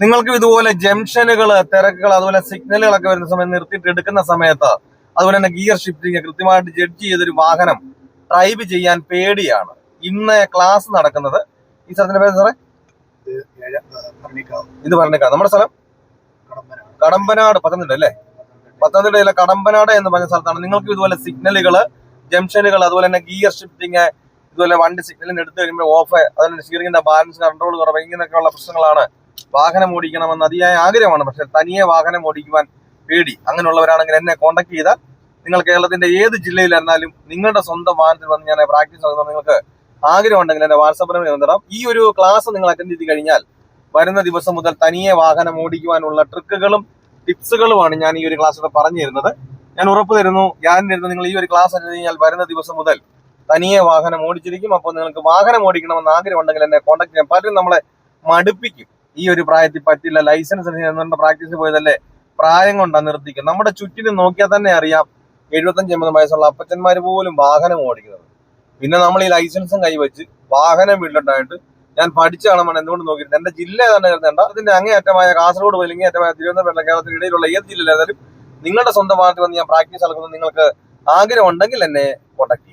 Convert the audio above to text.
നിങ്ങൾക്കും ഇതുപോലെ ജംഗ്ഷനുകൾ, തിരക്കുകൾ, അതുപോലെ സിഗ്നലുകളൊക്കെ വരുന്ന സമയം നിർത്തിയിട്ട് എടുക്കുന്ന സമയത്ത്, അതുപോലെ തന്നെ ഗിയർ ഷിഫ്റ്റിങ് കൃത്യമായിട്ട് ജഡ്ജ് ചെയ്തൊരു വാഹനം ഡ്രൈവ് ചെയ്യാൻ പേടിയാണ്. ഇന്ന് ക്ലാസ് നടക്കുന്നത് ഈ സ്ഥലത്തിന്റെ പേര് സാറേ? ഇത് പറഞ്ഞേക്കാം. നമ്മുടെ സ്ഥലം കടമ്പനാട്, പത്തനംതിട്ട അല്ലേ? പത്തനംതിട്ടയിലെ കടമ്പനാട് എന്ന് പറഞ്ഞ സ്ഥലത്താണ്. നിങ്ങൾക്ക് ഇതുപോലെ സിഗ്നലുകൾ, ജംഗ്ഷനുകൾ, അതുപോലെ തന്നെ ഗിയർ ഷിഫ്റ്റിങ്, ഇതുപോലെ വണ്ടി സിഗ്നലിന് എടുത്തു കഴിയുമ്പോൾ ഓഫ്, അതുപോലെ സ്റ്റിയറിംഗിന്റെ ബാലൻസ്, കൺട്രോൾ കുറവ്, ഇങ്ങനെയൊക്കെയുള്ള പ്രശ്നങ്ങളാണ്. വാഹനം ഓടിക്കണമെന്ന് അതിയായ ആഗ്രഹമാണ്, പക്ഷെ തനിയെ വാഹനം ഓടിക്കുവാൻ പേടി. അങ്ങനെയുള്ളവരാണെങ്കിൽ എന്നെ കോൺടാക്ട് ചെയ്താൽ നിങ്ങൾ കേരളത്തിന്റെ ഏത് ജില്ലയിലായിരുന്നാലും നിങ്ങളുടെ സ്വന്തം വാഹനത്തിൽ വന്ന് ഞാൻ പ്രാക്ടീസ് നടത്തുമ്പോൾ നിങ്ങൾക്ക് ആഗ്രഹം ഉണ്ടെങ്കിൽ എന്റെ വാട്സാപ്പിൽ ബന്ധപ്പെടാം. ഈ ഒരു ക്ലാസ് നിങ്ങൾ അറ്റൻഡ് ചെയ്ത് കഴിഞ്ഞാൽ വരുന്ന ദിവസം മുതൽ തനിയെ വാഹനം ഓടിക്കുവാനുള്ള ട്രിക്കുകളും ടിപ്സുകളുമാണ് ഞാൻ ഈ ഒരു ക്ലാസ്സിലൂടെ പറഞ്ഞു തരുന്നത്. ഞാൻ ഉറപ്പ് തരുന്നു, ഗ്യാരണ്ടി തരുന്നു, നിങ്ങൾ ഈ ഒരു ക്ലാസ് അറ്റൻഡ് കഴിഞ്ഞാൽ വരുന്ന ദിവസം മുതൽ തനിയെ വാഹനം ഓടിച്ചിരിക്കും. അപ്പോൾ നിങ്ങൾക്ക് വാഹനം ഓടിക്കണമെന്ന് ആഗ്രഹം ഉണ്ടെങ്കിൽ എന്നെ കോൺടാക്ട് ചെയ്യാം. പലരും നമ്മളെ മടുപ്പിക്കും, ഈ ഒരു പ്രായത്തിൽ പറ്റില്ല, ലൈസൻസ് പ്രാക്ടീസ് പോയതല്ലേ, പ്രായം കൊണ്ടാണ് നിർത്തിക്കും. നമ്മുടെ ചുറ്റിനും നോക്കിയാൽ തന്നെ അറിയാം 75-80 വയസ്സുള്ള അപ്പച്ചന്മാർ പോലും വാഹനം ഓടിക്കുന്നത്. പിന്നെ നമ്മൾ ഈ ലൈസൻസും കൈവച്ച് വാഹനം വീട്ടിലുണ്ടായിട്ട് ഞാൻ പഠിച്ചു കാണുമ്പോൾ എന്തുകൊണ്ട് നോക്കിയിട്ട് എന്റെ ജില്ല തന്നെ കരുതേണ്ട, അതിന്റെ അങ്ങേയറ്റമായ കാസർഗോഡ് മുതൽ ഇങ്ങേയറ്റമായ തിരുവനന്തപുരം, കേരളത്തിന് ഇടയിലുള്ള ഏത് ജില്ലയിലായാലും നിങ്ങളുടെ സ്വന്തം വാഹനത്തിൽ വന്ന് ഞാൻ പ്രാക്ടീസ് നടക്കുന്നത് നിങ്ങൾക്ക് ആഗ്രഹം ഉണ്ടെങ്കിൽ എന്നെ കോൺടാക്ട് ചെയ്യും.